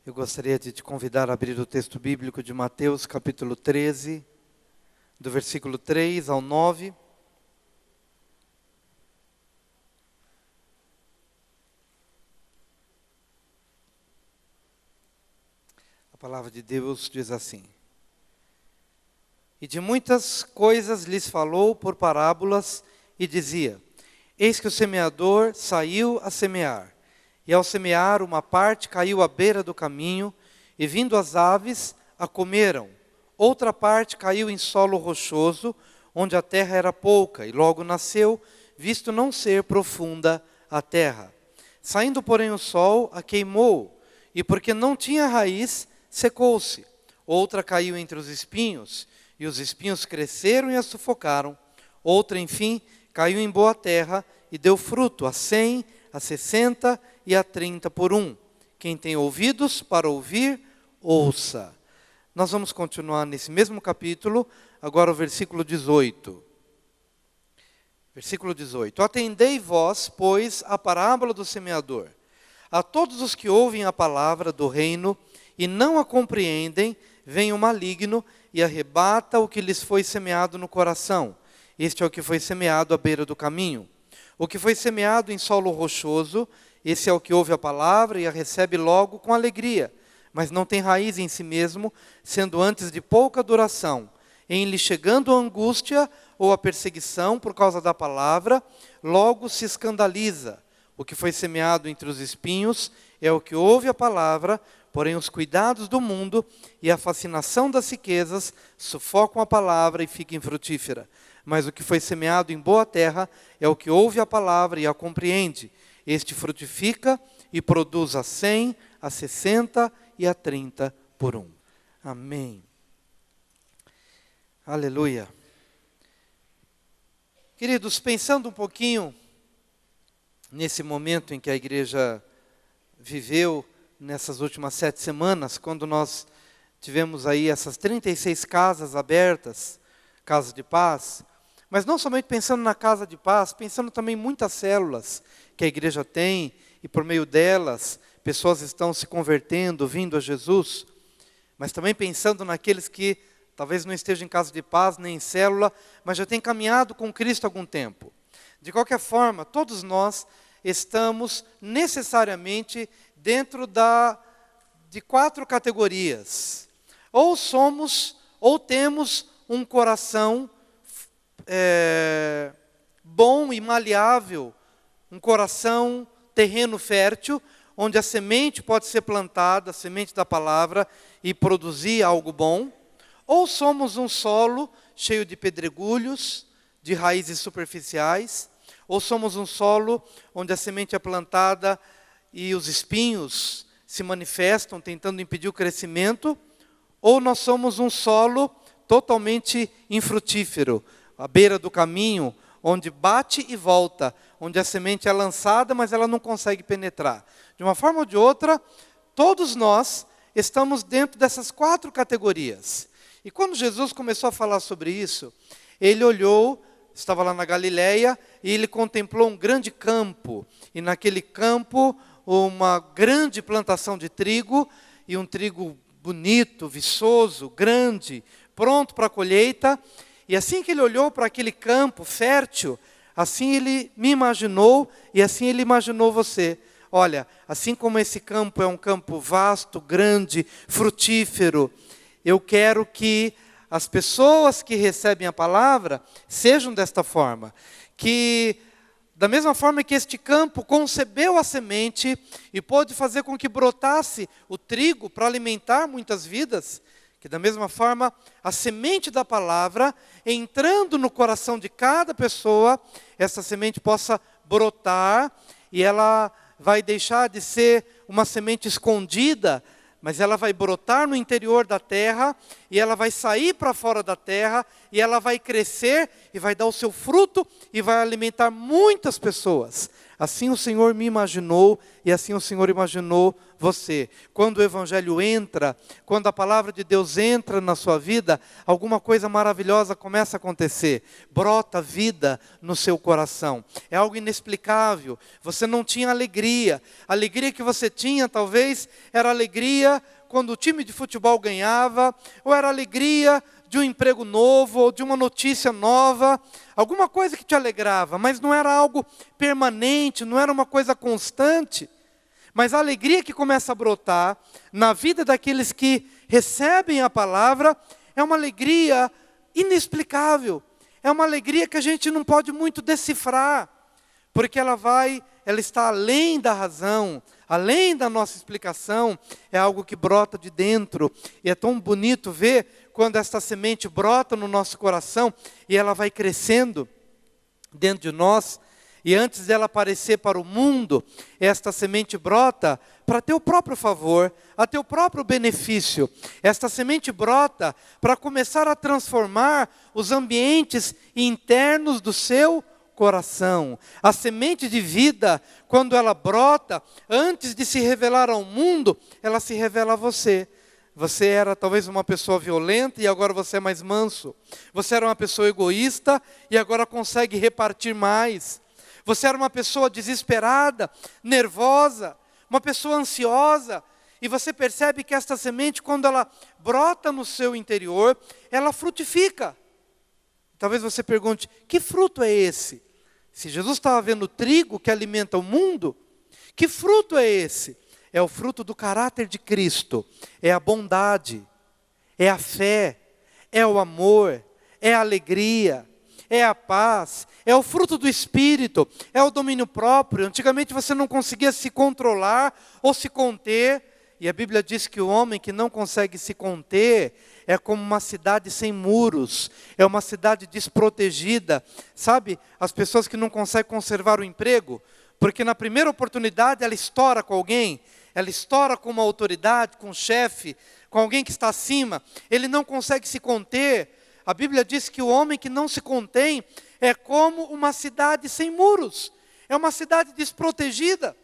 Eu gostaria de te convidar a abrir o texto bíblico de Mateus, capítulo 13, do versículo 3 ao 9. A palavra de Deus diz assim: E de muitas coisas lhes falou por parábolas e dizia: Eis que o semeador saiu a semear. E ao semear, uma parte caiu à beira do caminho, e vindo as aves, a comeram. Outra parte caiu em solo rochoso, onde a terra era pouca, e logo nasceu, visto não ser profunda a terra. Saindo, porém, o sol, a queimou, e porque não tinha raiz, secou-se. Outra caiu entre os espinhos, e os espinhos cresceram e a sufocaram. Outra, enfim, caiu em boa terra, e deu fruto a 100, a 60 e a 30 por 1. Quem tem ouvidos para ouvir, ouça. Nós vamos continuar nesse mesmo capítulo, agora o versículo 18. Versículo 18. Atendei vós, pois, a parábola do semeador. A todos os que ouvem a palavra do reino e não a compreendem, vem o maligno e arrebata o que lhes foi semeado no coração. Este é o que foi semeado à beira do caminho. O que foi semeado em solo rochoso, esse é o que ouve a palavra e a recebe logo com alegria, mas não tem raiz em si mesmo, sendo antes de pouca duração. Em lhe chegando a angústia ou a perseguição por causa da palavra, logo se escandaliza. O que foi semeado entre os espinhos é o que ouve a palavra, porém os cuidados do mundo e a fascinação das riquezas sufocam a palavra e fica infrutífera. Mas o que foi semeado em boa terra é o que ouve a palavra e a compreende. Este frutifica e produz a 100, a 60 e a 30 por 1. Amém. Aleluia. Queridos, pensando um pouquinho nesse momento em que a igreja viveu nessas últimas 7 semanas, quando nós tivemos aí essas 36 casas abertas, casas de paz, mas não somente pensando na casa de paz, pensando também em muitas células que a igreja tem, e por meio delas, pessoas estão se convertendo, vindo a Jesus, mas também pensando naqueles que talvez não estejam em casa de paz, nem em célula, mas já têm caminhado com Cristo há algum tempo. De qualquer forma, todos nós estamos necessariamente dentro de 4 categorias. Ou somos, ou temos um coração bom e maleável, um coração terreno fértil, onde a semente pode ser plantada, a semente da palavra, e produzir algo bom. Ou somos um solo cheio de pedregulhos, de raízes superficiais. Ou somos um solo onde a semente é plantada e os espinhos se manifestam, tentando impedir o crescimento. Ou nós somos um solo totalmente infrutífero, à beira do caminho, onde bate e volta, onde a semente é lançada, mas ela não consegue penetrar. De uma forma ou de outra, todos nós estamos dentro dessas 4 categorias. E quando Jesus começou a falar sobre isso, ele olhou, estava lá na Galileia, e ele contemplou um grande campo. E naquele campo, uma grande plantação de trigo, e um trigo bonito, viçoso, grande, pronto para a colheita. E assim que ele olhou para aquele campo fértil, assim ele me imaginou e assim ele imaginou você. Olha, assim como esse campo é um campo vasto, grande, frutífero, eu quero que as pessoas que recebem a palavra sejam desta forma. Que da mesma forma que este campo concebeu a semente e pôde fazer com que brotasse o trigo para alimentar muitas vidas, que da mesma forma, a semente da palavra, entrando no coração de cada pessoa, essa semente possa brotar, e ela vai deixar de ser uma semente escondida, mas ela vai brotar no interior da terra, e ela vai sair para fora da terra, e ela vai crescer, e vai dar o seu fruto, e vai alimentar muitas pessoas. Assim o Senhor me imaginou, e assim o Senhor imaginou você. Quando o Evangelho entra, quando a palavra de Deus entra na sua vida, alguma coisa maravilhosa começa a acontecer. Brota vida no seu coração. É algo inexplicável. Você não tinha alegria. A alegria que você tinha, talvez, era alegria quando o time de futebol ganhava, ou era alegria de um emprego novo, ou de uma notícia nova, alguma coisa que te alegrava, mas não era algo permanente, não era uma coisa constante. Mas a alegria que começa a brotar na vida daqueles que recebem a palavra é uma alegria inexplicável. É uma alegria que a gente não pode muito decifrar, porque ela está além da razão, além da nossa explicação, é algo que brota de dentro. E é tão bonito ver quando esta semente brota no nosso coração e ela vai crescendo dentro de nós. E antes dela aparecer para o mundo, esta semente brota para teu próprio favor, a teu próprio benefício. Esta semente brota para começar a transformar os ambientes internos do seu coração. A semente de vida, quando ela brota, antes de se revelar ao mundo, ela se revela a você. Você era talvez uma pessoa violenta e agora você é mais manso. Você era uma pessoa egoísta e agora consegue repartir mais. Você era uma pessoa desesperada, nervosa, uma pessoa ansiosa, e você percebe que esta semente, quando ela brota no seu interior, ela frutifica. Talvez você pergunte, que fruto é esse? Se Jesus estava vendo o trigo que alimenta o mundo, que fruto é esse? É o fruto do caráter de Cristo, é a bondade, é a fé, é o amor, é a alegria, é a paz, é o fruto do Espírito, é o domínio próprio. Antigamente você não conseguia se controlar ou se conter, e a Bíblia diz que o homem que não consegue se conter é como uma cidade sem muros, é uma cidade desprotegida. Sabe, as pessoas que não conseguem conservar o emprego, porque na primeira oportunidade ela estoura com alguém, ela estoura com uma autoridade, com um chefe, com alguém que está acima, ele não consegue se conter. A Bíblia diz que o homem que não se contém é como uma cidade sem muros, é uma cidade desprotegida.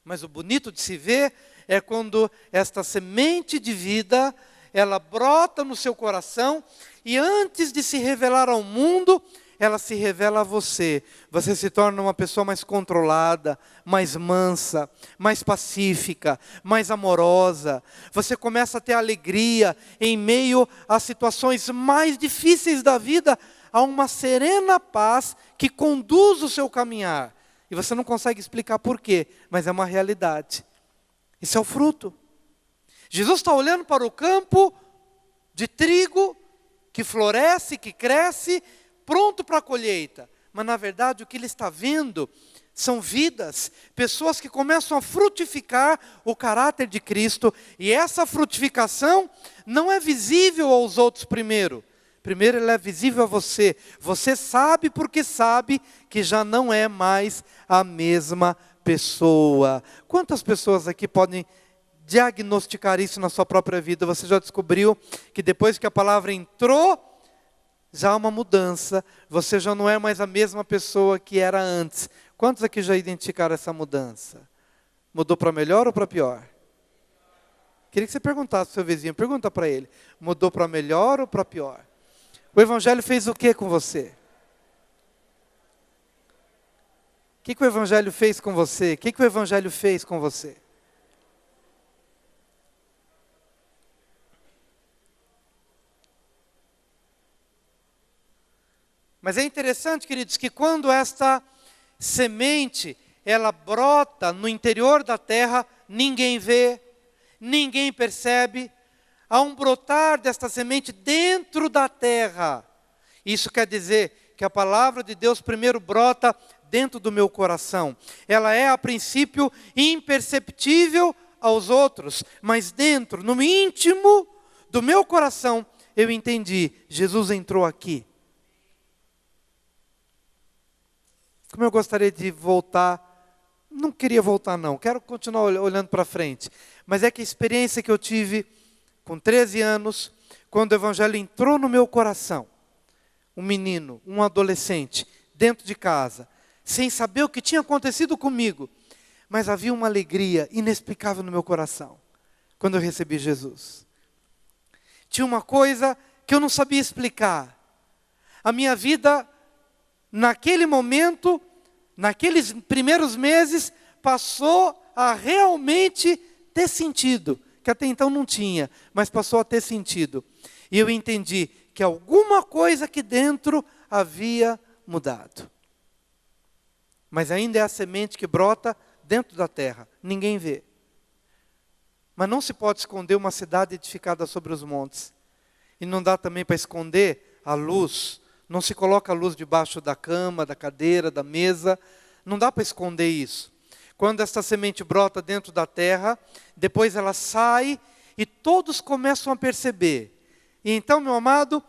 Mas o bonito de se ver é quando esta semente de vida, ela brota no seu coração e antes de se revelar ao mundo, ela se revela a você. Você se torna uma pessoa mais controlada, mais mansa, mais pacífica, mais amorosa. Você começa a ter alegria em meio às situações mais difíceis da vida. Há uma serena paz que conduz o seu caminhar. E você não consegue explicar por quê, mas é uma realidade. Isso é o fruto. Jesus está olhando para o campo de trigo que floresce, que cresce, pronto para a colheita. Mas na verdade o que ele está vendo são vidas, pessoas que começam a frutificar o caráter de Cristo. E essa frutificação não é visível aos outros primeiro. Primeiro ele é visível a você. Você sabe porque sabe que já não é mais a mesma pessoa. Quantas pessoas aqui podem diagnosticar isso na sua própria vida? Você já descobriu que depois que a palavra entrou, já há uma mudança, você já não é mais a mesma pessoa que era antes. Quantos aqui já identificaram essa mudança? Mudou para melhor ou para pior? Queria que você perguntasse ao seu vizinho, pergunta para ele, mudou para melhor ou para pior? O Evangelho fez o que com você? O que o Evangelho fez com você? O que o Evangelho fez com você? Mas é interessante, queridos, que quando esta semente, ela brota no interior da terra, ninguém vê, ninguém percebe. Há um brotar desta semente dentro da terra. Isso quer dizer que a palavra de Deus primeiro brota dentro do meu coração. Ela é, a princípio, imperceptível aos outros, mas dentro, no íntimo do meu coração, eu entendi, Jesus entrou aqui. Como eu gostaria de voltar, não queria voltar não, quero continuar olhando para frente. Mas é que a experiência que eu tive com 13 anos, quando o Evangelho entrou no meu coração, um menino, um adolescente, dentro de casa, sem saber o que tinha acontecido comigo, Mas havia uma alegria inexplicável no meu coração, quando eu recebi Jesus. Tinha uma coisa que eu não sabia explicar. A minha vida, naquele momento, naqueles primeiros meses, passou a realmente ter sentido, que até então não tinha, mas passou a ter sentido. E eu entendi que alguma coisa aqui dentro havia mudado. Mas ainda é a semente que brota dentro da terra, ninguém vê. Mas não se pode esconder uma cidade edificada sobre os montes. E não dá também para esconder a luz. Não se coloca a luz debaixo da cama, da cadeira, da mesa. Não dá para esconder isso. Quando esta semente brota dentro da terra, depois ela sai e todos começam a perceber. E então, meu amado,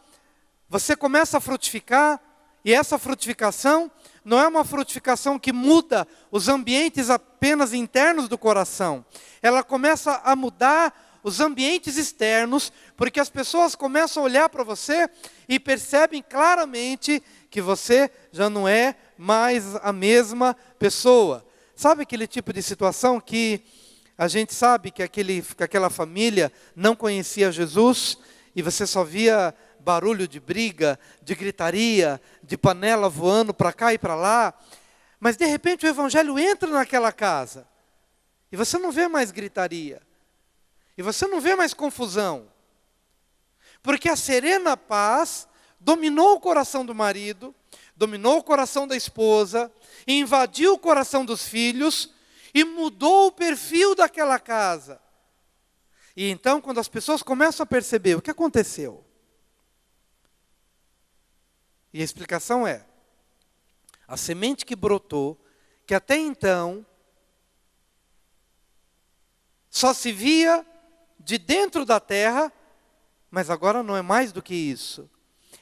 você começa a frutificar, e essa frutificação não é uma frutificação que muda os ambientes apenas internos do coração. Ela começa a mudar os ambientes externos, porque as pessoas começam a olhar para você e percebem claramente que você já não é mais a mesma pessoa. Sabe aquele tipo de situação que a gente sabe que aquela família não conhecia Jesus e você só via barulho de briga, de gritaria, de panela voando para cá e para lá, mas de repente o evangelho entra naquela casa e você não vê mais gritaria, e você não vê mais confusão, porque a serena paz dominou o coração do marido, dominou o coração da esposa, invadiu o coração dos filhos e mudou o perfil daquela casa. E então, quando as pessoas começam a perceber o que aconteceu, e a explicação é, a semente que brotou, que até então só se via de dentro da terra, mas agora não é mais do que isso.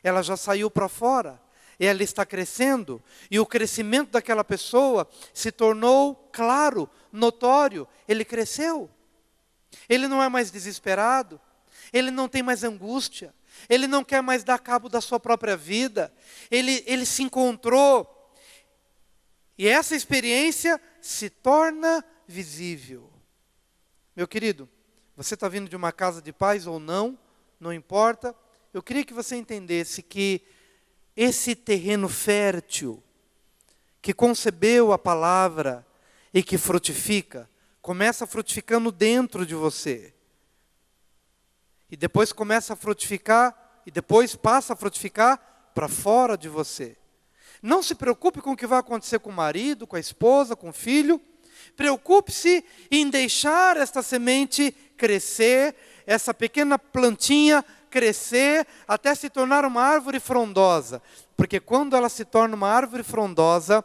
Ela já saiu para fora, ela está crescendo, e o crescimento daquela pessoa se tornou claro, notório, ele cresceu. Ele não é mais desesperado, ele não tem mais angústia, ele não quer mais dar cabo da sua própria vida, ele se encontrou. E essa experiência se torna visível. Meu querido, você está vindo de uma casa de paz ou não, não importa. Eu queria que você entendesse que esse terreno fértil, que concebeu a palavra e que frutifica, começa frutificando dentro de você. E depois começa a frutificar, e depois passa a frutificar para fora de você. Não se preocupe com o que vai acontecer com o marido, com a esposa, com o filho. Preocupe-se em deixar esta semente crescer, essa pequena plantinha crescer, até se tornar uma árvore frondosa. Porque quando ela se torna uma árvore frondosa,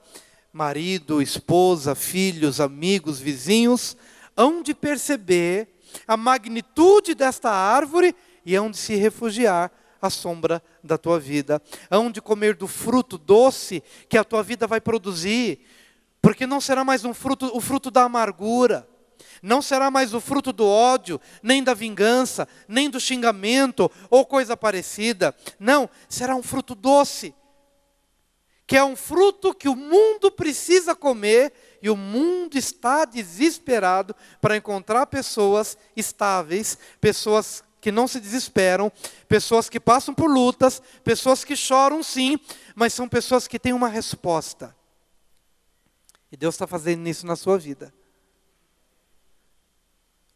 marido, esposa, filhos, amigos, vizinhos, hão de perceber a magnitude desta árvore e hão de se refugiar à sombra da tua vida. Hão de comer do fruto doce que a tua vida vai produzir, porque não será mais o fruto da amargura, não será mais o fruto do ódio, nem da vingança, nem do xingamento ou coisa parecida. Não, será um fruto doce, que é um fruto que o mundo precisa comer, e o mundo está desesperado para encontrar pessoas estáveis, pessoas que não se desesperam, pessoas que passam por lutas, pessoas que choram sim, mas são pessoas que têm uma resposta. E Deus está fazendo isso na sua vida.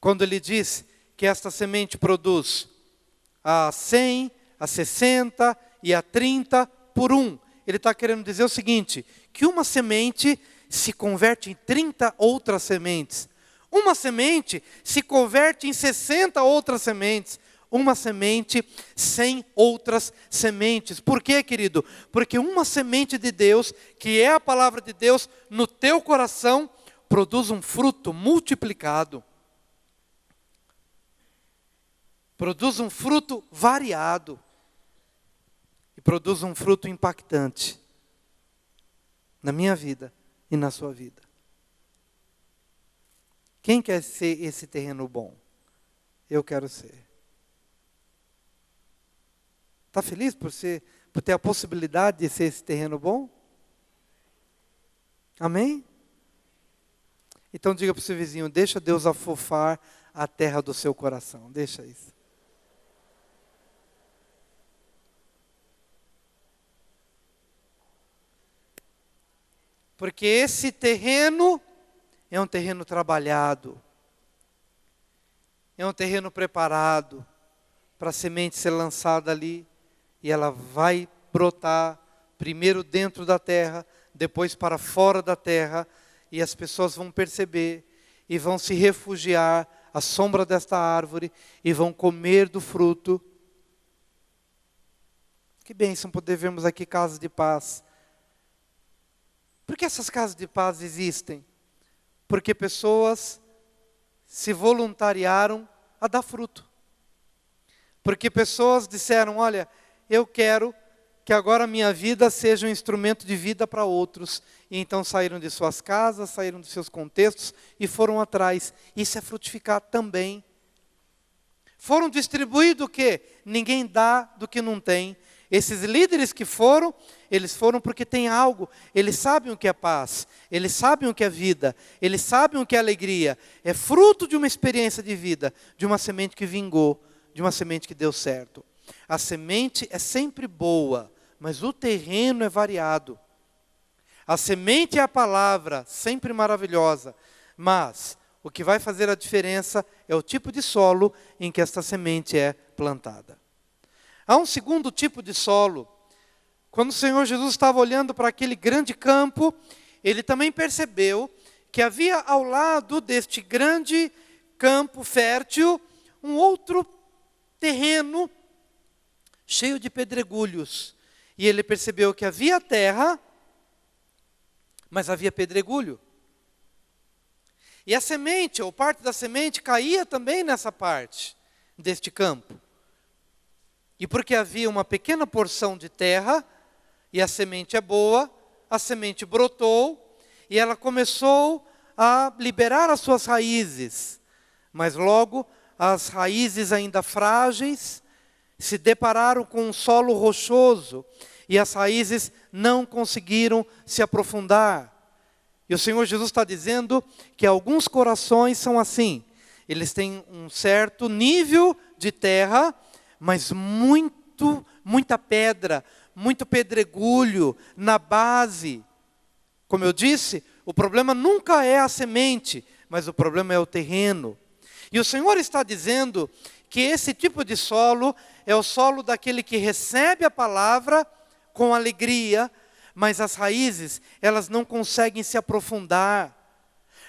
Quando Ele diz que esta semente produz a 100, a 60 e a 30 por 1, Ele está querendo dizer o seguinte, que uma semente se converte em 30 outras sementes. Uma semente se converte em 60 outras sementes. Uma semente, 100 outras sementes. Por quê, querido? Porque uma semente de Deus, que é a palavra de Deus, no teu coração, produz um fruto multiplicado. Produz um fruto variado. E produz um fruto impactante. Na minha vida e na sua vida. Quem quer ser esse terreno bom? Eu quero ser. Está feliz por ter a possibilidade de ser esse terreno bom? Amém? Então diga para o seu vizinho, deixa Deus afofar a terra do seu coração. Deixa isso. Porque esse terreno é um terreno trabalhado. É um terreno preparado para a semente ser lançada ali. E ela vai brotar, primeiro dentro da terra, depois para fora da terra. E as pessoas vão perceber e vão se refugiar à sombra desta árvore e vão comer do fruto. Que bênção poder vermos aqui casas de paz. Por que essas casas de paz existem? Porque pessoas se voluntariaram a dar fruto. Porque pessoas disseram, olha, eu quero que agora a minha vida seja um instrumento de vida para outros. E então saíram de suas casas, saíram de seus contextos e foram atrás. Isso é frutificar também. Foram distribuir do quê? Ninguém dá do que não tem. Esses líderes que foram, eles foram porque tem algo. Eles sabem o que é paz. Eles sabem o que é vida. Eles sabem o que é alegria. É fruto de uma experiência de vida. De uma semente que vingou. De uma semente que deu certo. A semente é sempre boa, mas o terreno é variado. A semente é a palavra, sempre maravilhosa. Mas o que vai fazer a diferença é o tipo de solo em que esta semente é plantada. Há um segundo tipo de solo. Quando o Senhor Jesus estava olhando para aquele grande campo, Ele também percebeu que havia ao lado deste grande campo fértil, um outro terreno cheio de pedregulhos. E Ele percebeu que havia terra, mas havia pedregulho. E a semente, ou parte da semente, caía também nessa parte deste campo. E porque havia uma pequena porção de terra, e a semente é boa, a semente brotou, e ela começou a liberar as suas raízes. Mas logo, as raízes ainda frágeis, se depararam com um solo rochoso, e as raízes não conseguiram se aprofundar. E o Senhor Jesus está dizendo que alguns corações são assim. Eles têm um certo nível de terra, mas muita pedra, muito pedregulho na base. Como eu disse, o problema nunca é a semente, mas o problema é o terreno. E o Senhor está dizendo que esse tipo de solo é o solo daquele que recebe a palavra com alegria, mas as raízes, elas não conseguem se aprofundar.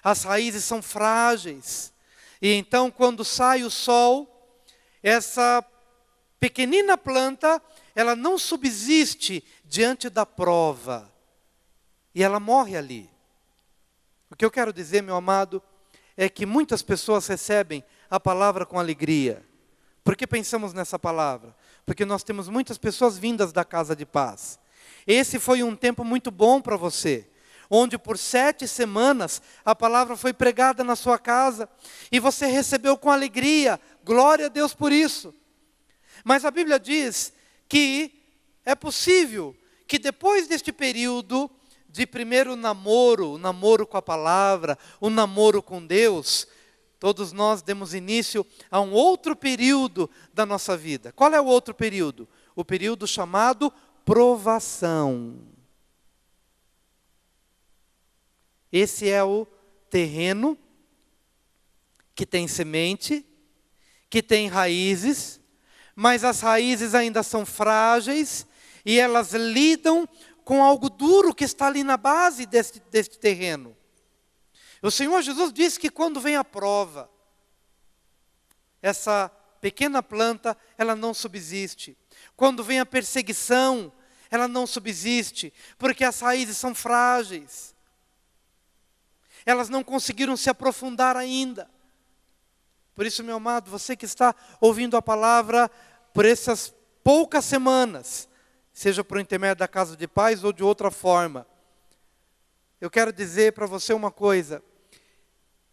As raízes são frágeis. E então, quando sai o sol, essa pequenina planta, ela não subsiste diante da prova. E ela morre ali. O que eu quero dizer, meu amado, é que muitas pessoas recebem a palavra com alegria. Por que pensamos nessa palavra? Porque nós temos muitas pessoas vindas da casa de paz. Esse foi um tempo muito bom para você, onde por 7 semanas a palavra foi pregada na sua casa, e você recebeu com alegria, glória a Deus por isso. Mas a Bíblia diz que é possível que depois deste período de primeiro namoro, o namoro com a palavra, o namoro com Deus, todos nós demos início a um outro período da nossa vida. Qual é o outro período? O período chamado provação. Esse é o terreno que tem semente, que tem raízes, mas as raízes ainda são frágeis e elas lidam com algo duro que está ali na base deste terreno. O Senhor Jesus disse que quando vem a prova, essa pequena planta, ela não subsiste. Quando vem a perseguição, ela não subsiste, porque as raízes são frágeis. Elas não conseguiram se aprofundar ainda. Por isso, meu amado, você que está ouvindo a palavra por essas poucas semanas, seja por intermédio da casa de paz ou de outra forma, eu quero dizer para você uma coisa,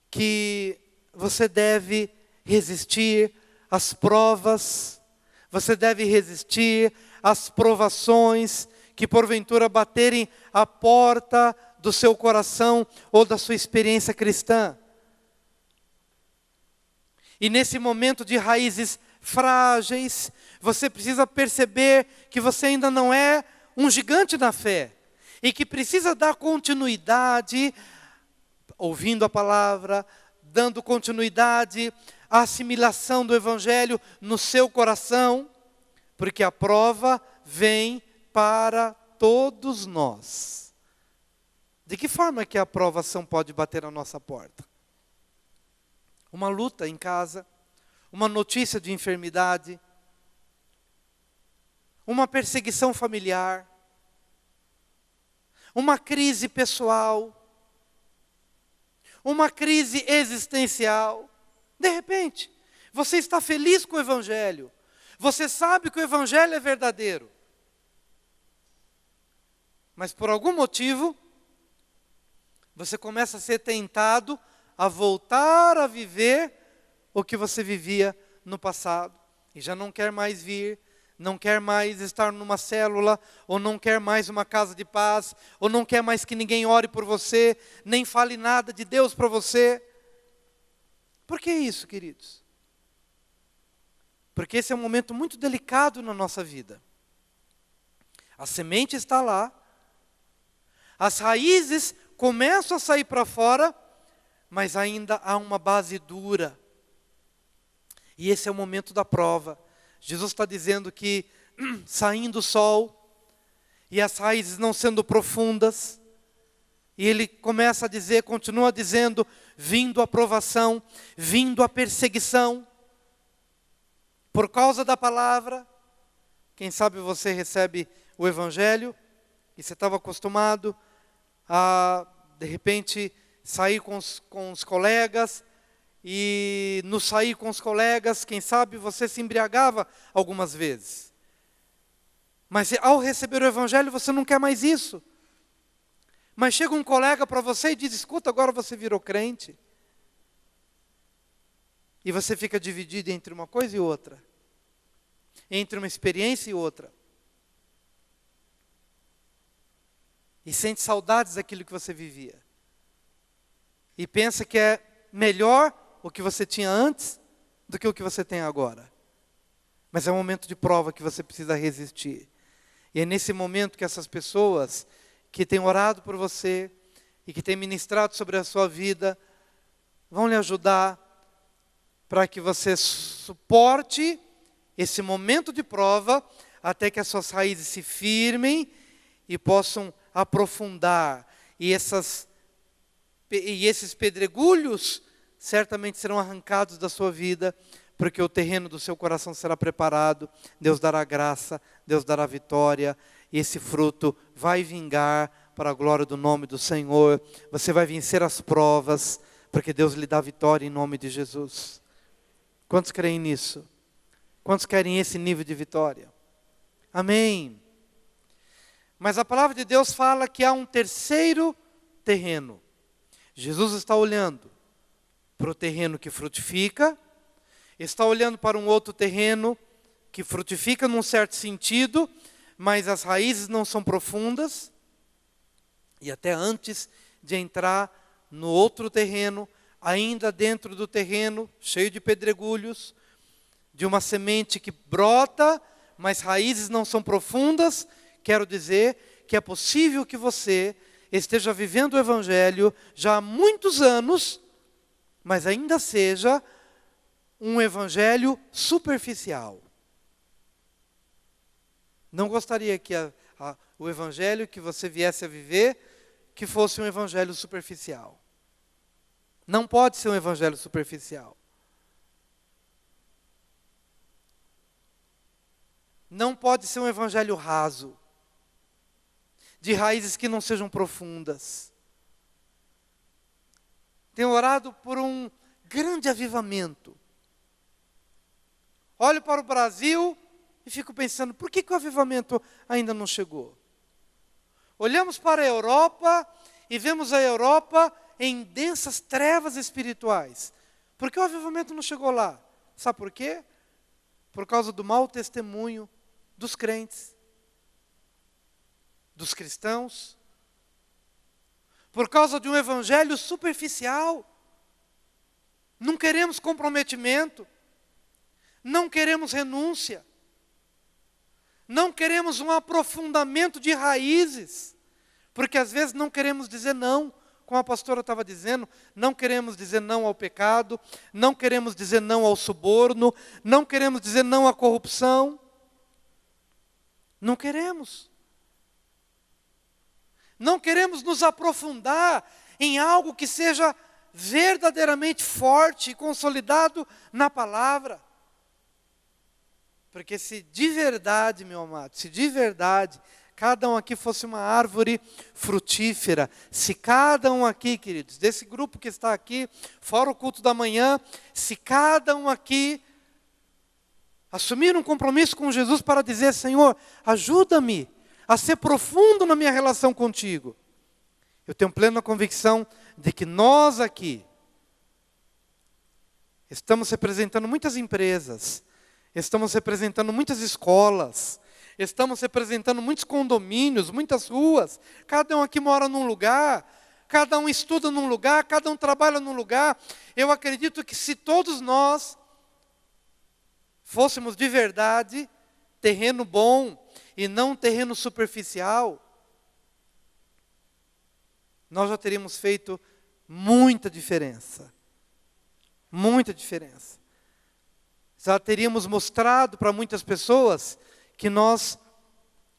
que você deve resistir às provas, você deve resistir às provações que porventura baterem a porta do seu coração ou da sua experiência cristã. E nesse momento de raízes frágeis, você precisa perceber que você ainda não é um gigante na fé. E que precisa dar continuidade, ouvindo a palavra, dando continuidade à assimilação do Evangelho no seu coração, porque a prova vem para todos nós. De que forma que a provação pode bater na nossa porta? Uma luta em casa, uma notícia de enfermidade, uma perseguição familiar, uma crise pessoal, uma crise existencial. De repente, você está feliz com o Evangelho, você sabe que o Evangelho é verdadeiro, mas por algum motivo, você começa a ser tentado a voltar a viver o que você vivia no passado. E já não quer mais vir, não quer mais estar numa célula, ou não quer mais uma casa de paz, ou não quer mais que ninguém ore por você, nem fale nada de Deus para você. Por que isso, queridos? Porque esse é um momento muito delicado na nossa vida. A semente está lá, as raízes começam a sair para fora, mas ainda há uma base dura. E esse é o momento da prova. Jesus está dizendo que saindo o sol, e as raízes não sendo profundas, e ele começa a dizer, continua dizendo, vindo a provação, vindo a perseguição, por causa da palavra. Quem sabe você recebe o Evangelho, e você estava acostumado a, de repente, sair com os colegas, e no sair com os colegas, quem sabe você se embriagava algumas vezes. Mas ao receber o Evangelho, você não quer mais isso. Mas chega um colega para você e diz, escuta, agora você virou crente. E você fica dividido entre uma coisa e outra. Entre uma experiência e outra. E sente saudades daquilo que você vivia. E pensa que é melhor o que você tinha antes do que o que você tem agora. Mas é um momento de prova que você precisa resistir. E é nesse momento que essas pessoas que têm orado por você e que têm ministrado sobre a sua vida, vão lhe ajudar para que você suporte esse momento de prova até que as suas raízes se firmem e possam aprofundar. E esses pedregulhos certamente serão arrancados da sua vida, porque o terreno do seu coração será preparado, Deus dará graça, Deus dará vitória, e esse fruto vai vingar para a glória do nome do Senhor. Você vai vencer as provas, porque Deus lhe dá vitória em nome de Jesus. Quantos creem nisso? Quantos querem esse nível de vitória? Amém. Mas a palavra de Deus fala que há um terceiro terreno. Jesus está olhando para o terreno que frutifica, está olhando para um outro terreno que frutifica num certo sentido, mas as raízes não são profundas. E até antes de entrar no outro terreno, ainda dentro do terreno, cheio de pedregulhos, de uma semente que brota, mas raízes não são profundas, quero dizer que é possível que você esteja vivendo o Evangelho já há muitos anos, mas ainda seja um Evangelho superficial. Não gostaria que o Evangelho que você viesse a viver, que fosse um Evangelho superficial. Não pode ser um Evangelho superficial. Não pode ser um Evangelho raso, de raízes que não sejam profundas. Tenho orado por um grande avivamento. Olho para o Brasil e fico pensando, por que o avivamento ainda não chegou? Olhamos para a Europa e vemos a Europa em densas trevas espirituais. Por que o avivamento não chegou lá? Sabe por quê? Por causa do mau testemunho dos crentes, dos cristãos, por causa de um evangelho superficial. Não queremos comprometimento, não queremos renúncia, não queremos um aprofundamento de raízes, porque às vezes não queremos dizer não, como a pastora estava dizendo, não queremos dizer não ao pecado, não queremos dizer não ao suborno, não queremos dizer não à corrupção. Não queremos. Não queremos nos aprofundar em algo que seja verdadeiramente forte e consolidado na palavra. Porque se de verdade, meu amado, se de verdade cada um aqui fosse uma árvore frutífera, se cada um aqui, queridos, desse grupo que está aqui, fora o culto da manhã, se cada um aqui assumir um compromisso com Jesus para dizer: Senhor, ajuda-me a ser profundo na minha relação contigo. Eu tenho plena convicção de que nós aqui estamos representando muitas empresas, estamos representando muitas escolas, estamos representando muitos condomínios, muitas ruas. Cada um aqui mora num lugar, cada um estuda num lugar, cada um trabalha num lugar. Eu acredito que se todos nós fôssemos de verdade terreno bom e não terreno superficial, nós já teríamos feito muita diferença. Muita diferença. Já teríamos mostrado para muitas pessoas que nós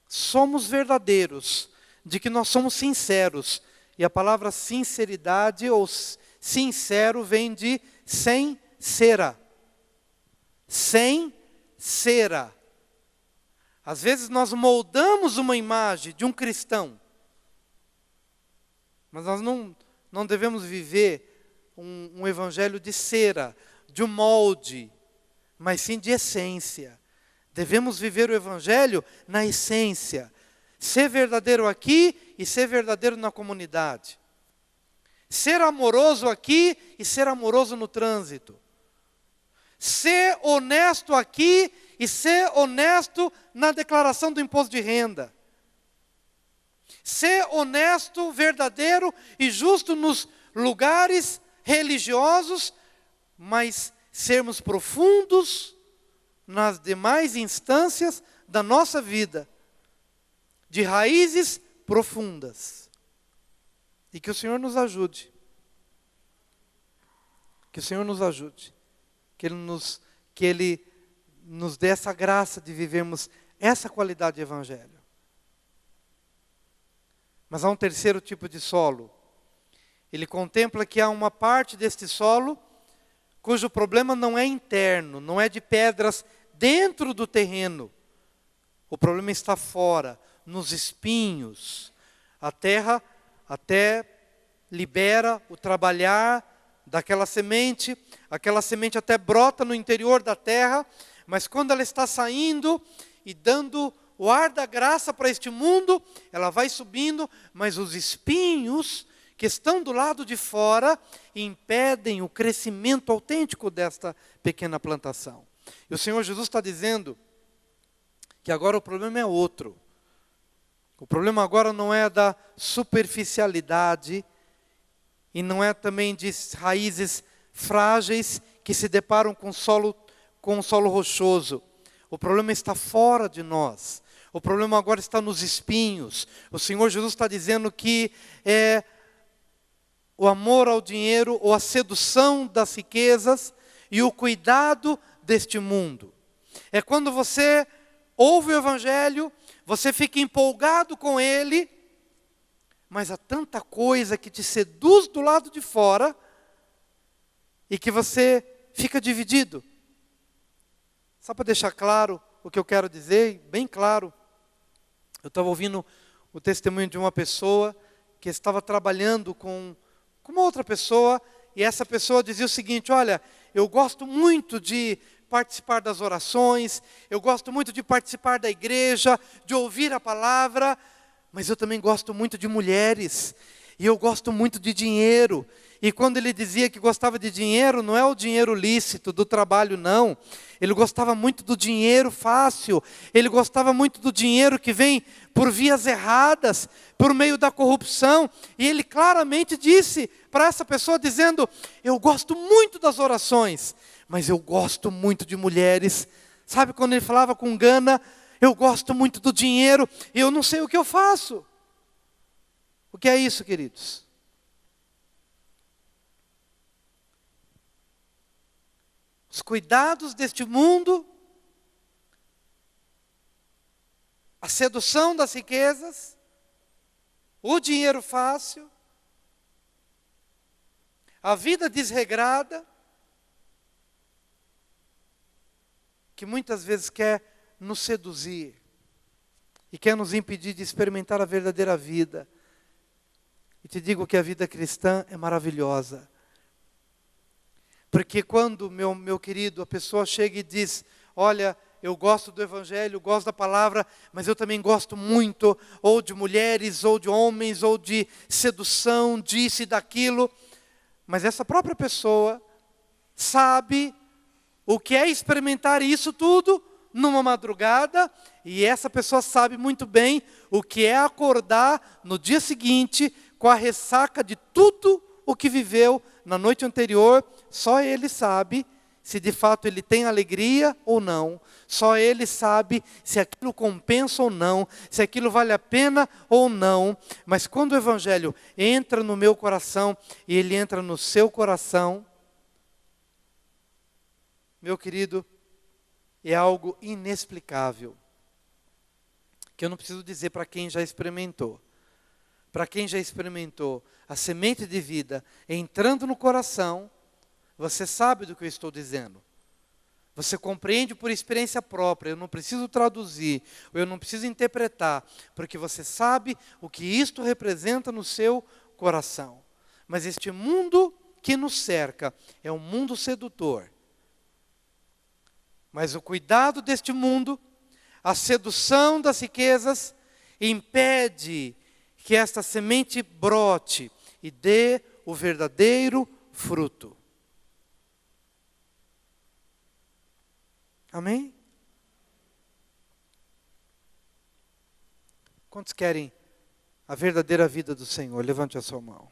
somos verdadeiros, de que nós somos sinceros. E a palavra sinceridade ou sincero vem de sem cera. Sem cera. Às vezes nós moldamos uma imagem de um cristão, mas nós não devemos viver um evangelho de cera, de um molde, mas sim de essência. Devemos viver o evangelho na essência. Ser verdadeiro aqui e ser verdadeiro na comunidade. Ser amoroso aqui e ser amoroso no trânsito. Ser honesto aqui e ser honesto na declaração do imposto de renda. Ser honesto, verdadeiro e justo nos lugares religiosos, mas sermos profundos nas demais instâncias da nossa vida, de raízes profundas. E que o Senhor nos ajude. Que o Senhor nos ajude. Que Ele nos dê essa graça de vivermos essa qualidade de evangelho. Mas há um terceiro tipo de solo. Ele contempla que há uma parte deste solo cujo problema não é interno, não é de pedras dentro do terreno. O problema está fora, nos espinhos. A terra até libera o trabalhar daquela semente, aquela semente até brota no interior da terra, mas quando ela está saindo e dando o ar da graça para este mundo, ela vai subindo, mas os espinhos que estão do lado de fora impedem o crescimento autêntico desta pequena plantação. E o Senhor Jesus está dizendo que agora o problema é outro. O problema agora não é da superficialidade e não é também de raízes frágeis que se deparam com um solo rochoso. O problema está fora de nós. O problema agora está nos espinhos. O Senhor Jesus está dizendo que é o amor ao dinheiro ou a sedução das riquezas e o cuidado deste mundo. É quando você ouve o evangelho, você fica empolgado com ele, mas há tanta coisa que te seduz do lado de fora e que você fica dividido. Só para deixar claro o que eu quero dizer, bem claro, eu estava ouvindo o testemunho de uma pessoa que estava trabalhando com uma outra pessoa, e essa pessoa dizia o seguinte: olha, eu gosto muito de participar das orações, eu gosto muito de participar da igreja, de ouvir a palavra, mas eu também gosto muito de mulheres. E eu gosto muito de dinheiro. E quando ele dizia que gostava de dinheiro, não é o dinheiro lícito do trabalho, não. Ele gostava muito do dinheiro fácil. Ele gostava muito do dinheiro que vem por vias erradas, por meio da corrupção. E ele claramente disse para essa pessoa, dizendo: eu gosto muito das orações, mas eu gosto muito de mulheres. Sabe quando ele falava com gana, eu gosto muito do dinheiro, e eu não sei o que eu faço. O que é isso, queridos? Os cuidados deste mundo, a sedução das riquezas, o dinheiro fácil, a vida desregrada, que muitas vezes quer nos seduzir e quer nos impedir de experimentar a verdadeira vida. E te digo que a vida cristã é maravilhosa. Porque quando, meu querido, a pessoa chega e diz: olha, eu gosto do Evangelho, gosto da palavra, mas eu também gosto muito, ou de mulheres, ou de homens, ou de sedução, disso e daquilo. Mas essa própria pessoa sabe o que é experimentar isso tudo numa madrugada, e essa pessoa sabe muito bem o que é acordar no dia seguinte com a ressaca de tudo o que viveu na noite anterior. Só ele sabe se de fato ele tem alegria ou não. Só ele sabe se aquilo compensa ou não, se aquilo vale a pena ou não. Mas quando o Evangelho entra no meu coração e ele entra no seu coração, meu querido, é algo inexplicável, que eu não preciso dizer para quem já experimentou. Para quem já experimentou a semente de vida entrando no coração, você sabe do que eu estou dizendo. Você compreende por experiência própria, eu não preciso traduzir, ou eu não preciso interpretar, porque você sabe o que isto representa no seu coração. Mas este mundo que nos cerca é um mundo sedutor. Mas o cuidado deste mundo, a sedução das riquezas, impede que esta semente brote e dê o verdadeiro fruto. Amém? Quantos querem a verdadeira vida do Senhor? Levante a sua mão.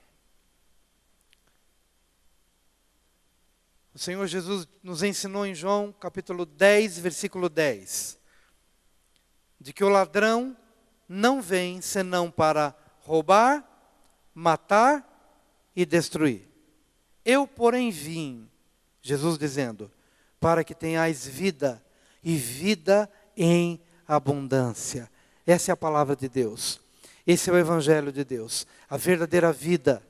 O Senhor Jesus nos ensinou em João capítulo 10, versículo 10, de que o ladrão não vem senão para roubar, matar e destruir. Eu, porém, vim, Jesus dizendo, para que tenhais vida, e vida em abundância. Essa é a palavra de Deus. Esse é o Evangelho de Deus. A verdadeira vida,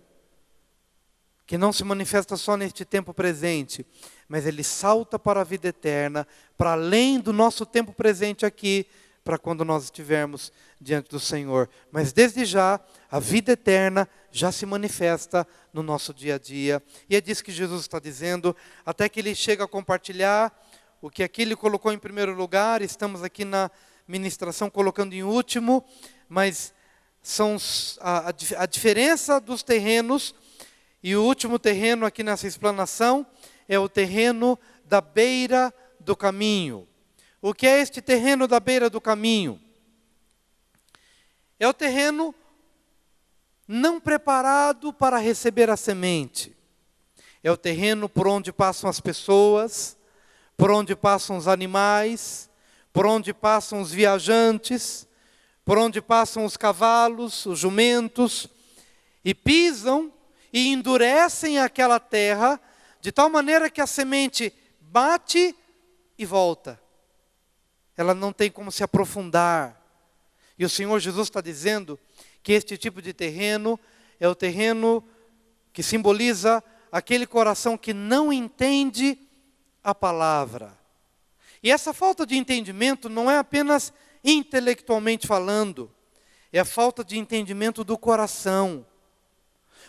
que não se manifesta só neste tempo presente, mas ele salta para a vida eterna, para além do nosso tempo presente aqui, para quando nós estivermos diante do Senhor. Mas desde já, a vida eterna já se manifesta no nosso dia a dia. E é disso que Jesus está dizendo, até que ele chega a compartilhar o que aqui ele colocou em primeiro lugar. Estamos aqui na ministração colocando em último, mas são a diferença dos terrenos. E o último terreno aqui nessa explanação é o terreno da beira do caminho. O que é este terreno da beira do caminho? É o terreno não preparado para receber a semente. É o terreno por onde passam as pessoas, por onde passam os animais, por onde passam os viajantes, por onde passam os cavalos, os jumentos, e pisam e endurecem aquela terra, de tal maneira que a semente bate e volta. Ela não tem como se aprofundar. E o Senhor Jesus está dizendo que este tipo de terreno é o terreno que simboliza aquele coração que não entende a palavra. E essa falta de entendimento não é apenas intelectualmente falando, é a falta de entendimento do coração.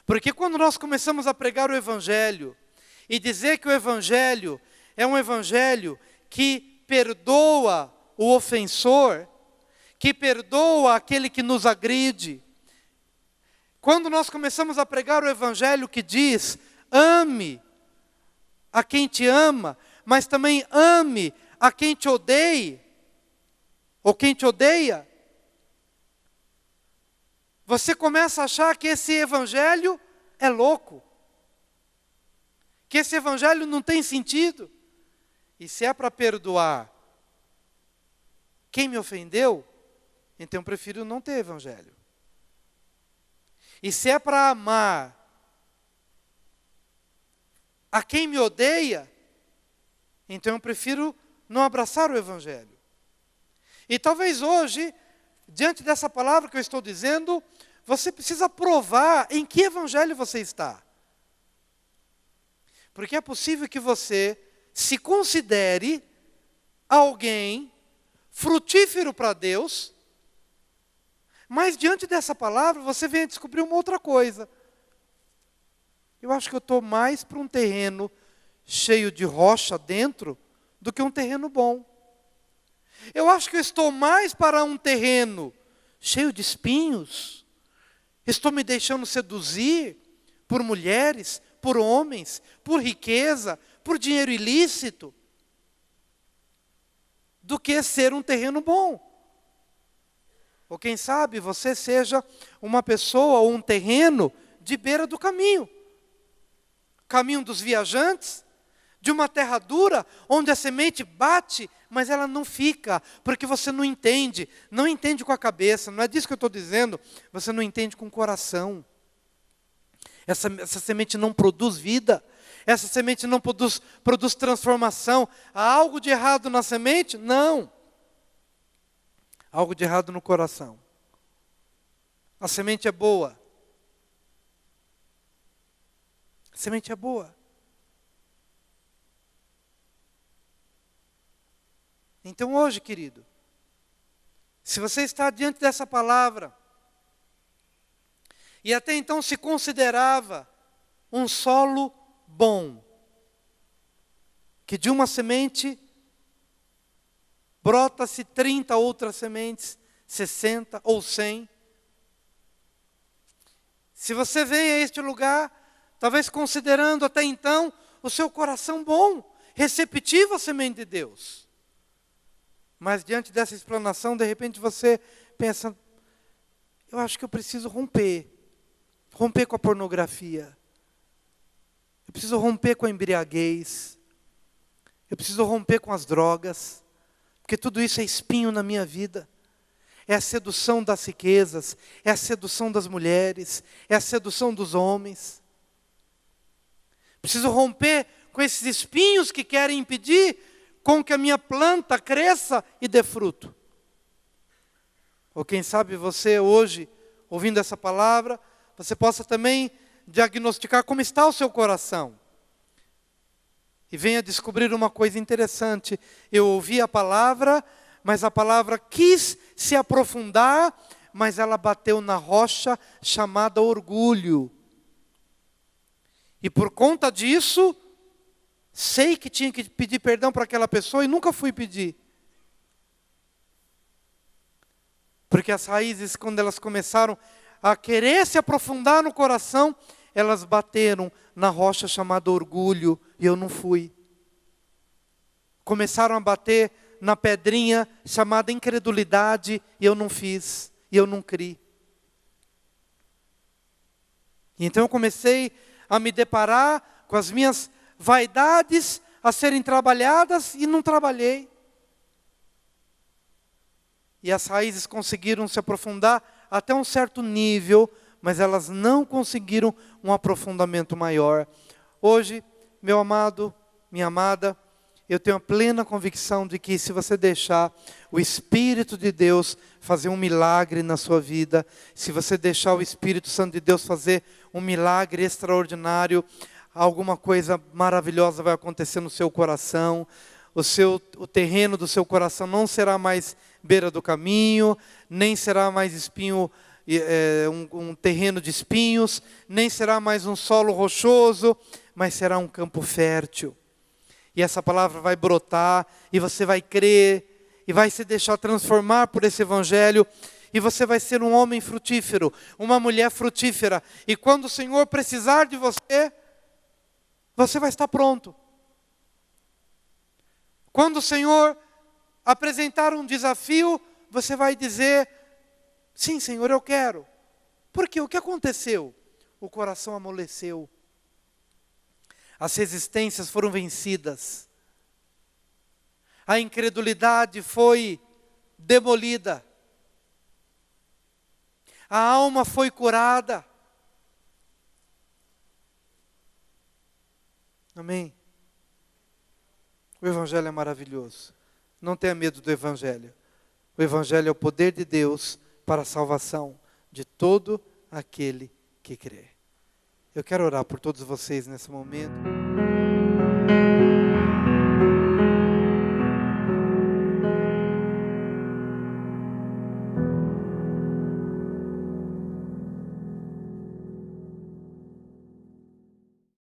Porque quando nós começamos a pregar o Evangelho e dizer que o Evangelho é um Evangelho que perdoa o ofensor, que perdoa aquele que nos agride, Quando nós começamos a pregar o evangelho que diz: ame a quem te ama, mas também ame a quem te odeia, ou quem te odeia, você começa a achar que esse evangelho é louco, que esse evangelho não tem sentido. E se é para perdoar quem me ofendeu, então eu prefiro não ter evangelho. E se é para amar a quem me odeia, então eu prefiro não abraçar o evangelho. E talvez hoje, diante dessa palavra que eu estou dizendo, você precisa provar em que evangelho você está. Porque é possível que você se considere alguém frutífero para Deus, mas diante dessa palavra você vem a descobrir uma outra coisa. Eu acho que eu estou mais para um terreno cheio de rocha dentro do que um terreno bom. Eu acho que eu estou mais para um terreno cheio de espinhos. Estou me deixando seduzir por mulheres, por homens, por riqueza, por dinheiro ilícito, do que ser um terreno bom. Ou quem sabe você seja uma pessoa ou um terreno de beira do caminho. Caminho dos viajantes, de uma terra dura, onde a semente bate, mas ela não fica, porque você não entende com a cabeça, não é disso que eu estou dizendo, você não entende com o coração. Essa semente não produz vida, essa semente não produz transformação. Há algo de errado na semente? Não. Há algo de errado no coração. A semente é boa. A semente é boa. Então hoje, querido, se você está diante dessa palavra, e até então se considerava um solo bom, que de uma semente brota-se 30 outras sementes, 60 ou 100. Se você vem a este lugar, talvez considerando até então o seu coração bom, receptivo à semente de Deus. Mas diante dessa explanação, de repente você pensa: eu acho que eu preciso romper com a pornografia. Eu preciso romper com a embriaguez. Eu preciso romper com as drogas. Porque tudo isso é espinho na minha vida. É a sedução das riquezas, é a sedução das mulheres, é a sedução dos homens. Preciso romper com esses espinhos que querem impedir com que a minha planta cresça e dê fruto. Ou quem sabe você hoje, ouvindo essa palavra, você possa também diagnosticar como está o seu coração. E venha descobrir uma coisa interessante. Eu ouvi a palavra, mas a palavra quis se aprofundar, mas ela bateu na rocha chamada orgulho. E por conta disso, sei que tinha que pedir perdão para aquela pessoa e nunca fui pedir. Porque as raízes, quando elas começaram a querer se aprofundar no coração, elas bateram na rocha chamada orgulho e eu não fui. Começaram a bater na pedrinha chamada incredulidade e eu não fiz, e eu não criei. E então eu comecei a me deparar com as minhas vaidades a serem trabalhadas e não trabalhei. E as raízes conseguiram se aprofundar até um certo nível, mas elas não conseguiram um aprofundamento maior. Hoje, meu amado, minha amada, eu tenho a plena convicção de que se você deixar o Espírito de Deus fazer um milagre na sua vida, se você deixar o Espírito Santo de Deus fazer um milagre extraordinário, alguma coisa maravilhosa vai acontecer no seu coração. O terreno do seu coração não será mais beira do caminho, nem será mais espinho, um terreno de espinhos, nem será mais um solo rochoso, mas será um campo fértil. E essa palavra vai brotar, e você vai crer, e vai se deixar transformar por esse evangelho, E você vai ser um homem frutífero, uma mulher frutífera. E quando o Senhor precisar de você, você vai estar pronto. Quando o Senhor apresentar um desafio, você vai dizer: sim, Senhor, eu quero. Por quê? O que aconteceu? O coração amoleceu. As resistências foram vencidas. A incredulidade foi demolida. A alma foi curada. Amém? O Evangelho é maravilhoso. Não tenha medo do Evangelho. O Evangelho é o poder de Deus para a salvação de todo aquele que crê. Eu quero orar por todos vocês nesse momento.